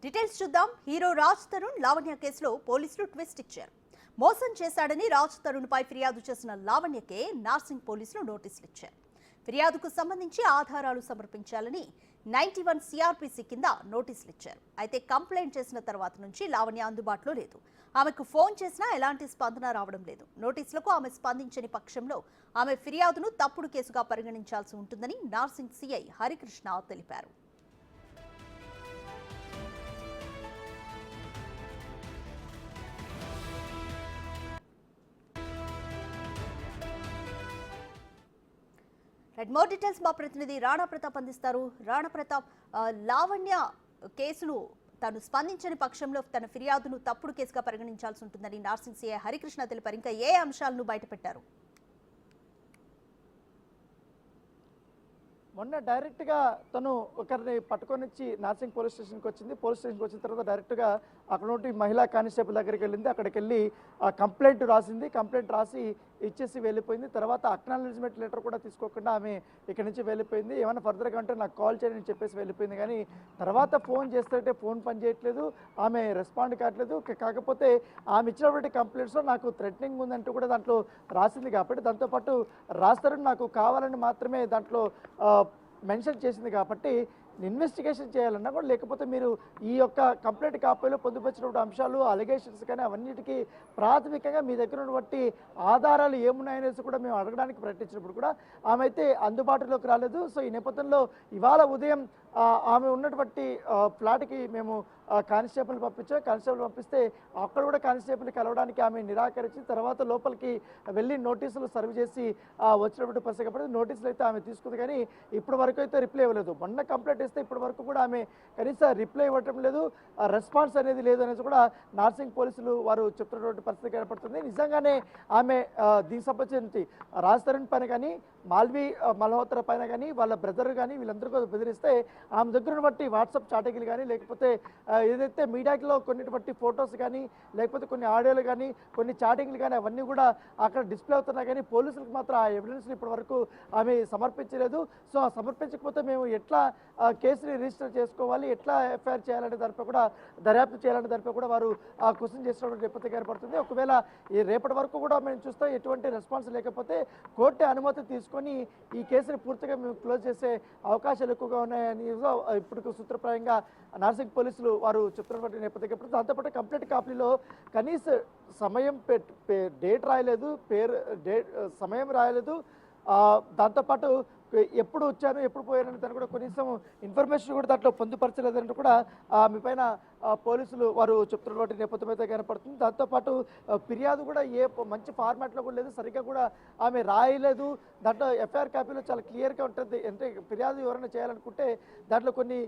Details చూద్దాం. Hero Raj Tarun Lavanya కేసులో పోలీసులు ట్విస్ట్ ఇచ్చారు. మోసం చేశాడని రాజ్ తరుణ్ పై ఫిర్యాదు చేసిన లావణ్యకే నార్సింగ్ పోలీసులు నోటీసులు ఇచ్చారు. ఫిర్యాదుకు సంబంధించి ఆధారాలు సమర్పించాలని 91 సిఆర్పిసి కింద నోటీసులు ఇచ్చారు. అయితే కంప్లైంట్ చేసిన తర్వాత నుంచి లావణ్య అందుబాటులో లేదు. ఆమెకు ఫోన్ చేసినా ఎలాంటి స్పందన రావడం లేదు. నోటీసులకు ఆమె స్పందించని పక్షంలో ఆమె ఫిర్యాదును తప్పుడు కేసుగా పరిగణించాల్సి ఉంటుందని నార్సింగ్ సిఐ హరికృష్ణ తెలిపారు. మోర్ డీటెయిల్స్ మా ప్రతినిధి రాణా ప్రతాప్ అందిస్తారు. రాణా ప్రతాప్, లావణ్య కేసును తాను స్పందించని పక్షంలో తన ఫిర్యాదును తప్పుడు కేసుగా పరిగణించాల్సి ఉంటుందని నార్సింగ్ సిఐ హరికృష్ణ తెలిపారు. ఇంకా ఏ అంశాలను బయటపెట్టారు? మొన్న డైరెక్ట్గా తను ఒకరిని పట్టుకొని వచ్చి నార్సింగ్ పోలీస్ స్టేషన్కి వచ్చింది. పోలీస్ స్టేషన్కి వచ్చిన తర్వాత డైరెక్ట్గా అక్కడ నుండి మహిళా కానిస్టేబుల్ దగ్గరికి వెళ్ళింది. అక్కడికి వెళ్ళి కంప్లైంట్ రాసింది. కంప్లైంట్ రాసి ఇచ్చేసి వెళ్ళిపోయింది. తర్వాత అక్నాలెడ్జ్మెంట్ లెటర్ కూడా తీసుకోకుండా ఆమె ఇక్కడి నుంచి వెళ్ళిపోయింది. ఏమైనా ఫర్దర్గా అంటే నాకు కాల్ చేయని చెప్పేసి వెళ్ళిపోయింది. కానీ తర్వాత ఫోన్ చేస్తుంటే ఫోన్ పని చేయట్లేదు, ఆమె రెస్పాండ్ కావట్లేదు. కాకపోతే ఆమె ఇచ్చినటువంటి కంప్లైంట్స్లో నాకు థ్రెటనింగ్ ఉందంటూ కూడా దాంట్లో రాసింది. కాబట్టి దాంతోపాటు రాస్తారు నాకు కావాలని మాత్రమే దాంట్లో మెన్షన్ చేసింది. కాబట్టి ఇన్వెస్టిగేషన్ చేయాలన్నా కూడా, లేకపోతే మీరు ఈ యొక్క కంప్లైంట్ కాపీలో పొందుపరిచినటువంటి అంశాలు అలిగేషన్స్ కానీ అవన్నిటికీ ప్రాథమికంగా మీ దగ్గర ఉన్నటువంటి ఆధారాలు ఏమున్నాయనేసి కూడా మేము అడగడానికి ప్రయత్నించినప్పుడు కూడా ఆమె అయితే అందుబాటులోకి రాలేదు. సో ఈ నేపథ్యంలో ఇవాళ ఉదయం ఆమె ఉన్నటువంటి ఫ్లాట్కి మేము కానిస్టేబుల్ పంపించాం. కానిస్టేబుల్ పంపిస్తే అక్కడ కూడా కానిస్టేబుల్ని కలవడానికి ఆమె నిరాకరించి తర్వాత లోపలికి వెళ్ళి నోటీసులు సర్వ్ చేసి వచ్చినటువంటి పరిస్థితి. కాబట్టి నోటీసులు అయితే ఆమె తీసుకుంది, కానీ ఇప్పటి వరకు అయితే రిప్లై ఇవ్వలేదు. మొన్న కంప్లైంట్ ఇస్తే ఇప్పటి వరకు కూడా ఆమె కనీసం రిప్లై ఇవ్వటం లేదు, రెస్పాన్స్ అనేది లేదు అనేసి కూడా నార్సింగ్ పోలీసులు వారు చెప్తున్నటువంటి పరిస్థితి ఏర్పడుతుంది. నిజంగానే ఆమె దీనికి సంబంధించి రాజ్ తరుణ్ పైన కానీ మాల్వి మల్హోత్రా పైన కానీ వాళ్ళ బ్రదర్ కానీ వీళ్ళందరూ కూడా బెదిరిస్తే ఆమె దగ్గర బట్టి వాట్సాప్ చాటింగ్లు కానీ లేకపోతే ఏదైతే మీడియాలో కొన్నిటువంటి ఫొటోస్ కానీ లేకపోతే కొన్ని ఆడియోలు కానీ కొన్ని చాటింగ్లు కానీ అవన్నీ కూడా అక్కడ డిస్ప్లే అవుతున్నాయి. కానీ పోలీసులకు మాత్రం ఆ ఎవిడెన్స్ని ఇప్పటి వరకు ఆమె సమర్పించలేదు. సో సమర్పించకపోతే మేము ఎట్లా కేసుని రిజిస్టర్ చేసుకోవాలి, ఎట్లా ఎఫ్ఐఆర్ చేయాలంటే దానిపై కూడా దర్యాప్తు చేయాలంటే దానిపై కూడా వారు క్వశ్చన్ చేసినటువంటి నేపథ్యం ఏర్పడుతుంది. ఒకవేళ ఈ రేపటి వరకు కూడా మేము చూస్తాం ఎటువంటి రెస్పాన్స్ లేకపోతే కోర్టు అనుమతి తీసుకొని ఈ కేసుని పూర్తిగా మేము క్లోజ్ చేసే అవకాశాలు ఎక్కువగా ఉన్నాయని ఇప్పుడు సూత్రప్రాయంగా నార్సింగ్ పోలీసులు వారు చెప్తున్నటువంటి నేపథ్యం. దాంతోపాటు కంప్లైంట్ కాపీలో కనీస సమయం డేట్ రాయలేదు, సమయం రాయలేదు. దాంతోపాటు ఎప్పుడు వచ్చాను ఎప్పుడు పోయానని తను కూడా కనీసం ఇన్ఫర్మేషన్ కూడా దాంట్లో పొందుపరచలేదంటూ కూడా మీ పైన పోలీసులు వారు చెప్తున్నటువంటి నేపథ్యం అయితే కనపడుతుంది. దాంతోపాటు ఫిర్యాదు కూడా మంచి ఫార్మాట్లో కూడా లేదు, సరిగ్గా కూడా ఆమె రాయలేదు. దాంట్లో ఎఫ్ఐఆర్ కాపీలో చాలా క్లియర్గా ఉంటుంది. అంటే ఫిర్యాదు ఎవరైనా చేయాలనుకుంటే దాంట్లో కొన్ని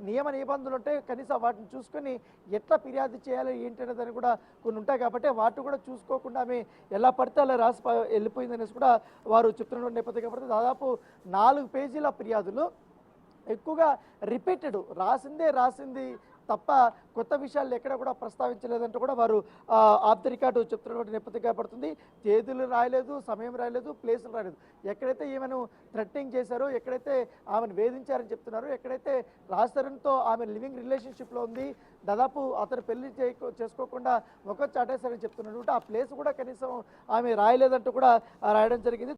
నియమ నిబంధనలు ఉంటాయి, కనీసం వాటిని చూసుకొని ఎట్లా ఫిర్యాదు చేయాలి ఏంటి అనేదాన్ని కూడా కొన్ని ఉంటాయి. కాబట్టి వాటిని కూడా చూసుకోకుండా ఆమె ఎలా పడితే అలా రాసి వెళ్ళిపోయింది అనేసి కూడా వారు చెప్తున్నటువంటి నేపథ్యం కాబట్టి దాదాపు 4 పేజీల ఫిర్యాదులు ఎక్కువగా రిపీటెడ్ రాసింది తప్ప కొత్త విషయాలు ఎక్కడ కూడా ప్రస్తావించలేదంటూ కూడా వారు ఆఫ్ ది రికార్డు చెప్తున్నటువంటి నేపథ్యం కనపడుతుంది. తేదీలు రాయలేదు, సమయం రాయలేదు, ప్లేసులు రాయలేదు. ఎక్కడైతే ఈమెను థ్రెటనింగ్ చేశారో, ఎక్కడైతే ఆమెను వేధించారని చెప్తున్నారో, ఎక్కడైతే రాజ్ తరుణ్తో ఆమె లివింగ్ రిలేషన్షిప్లో ఉంది, దాదాపు అతను పెళ్లి చేసుకోకుండా ఒక చాటేశారని చెప్తున్నారు. ఆ ప్లేస్ కూడా కనీసం ఆమె రాయలేదంటూ కూడా రాయడం జరిగింది.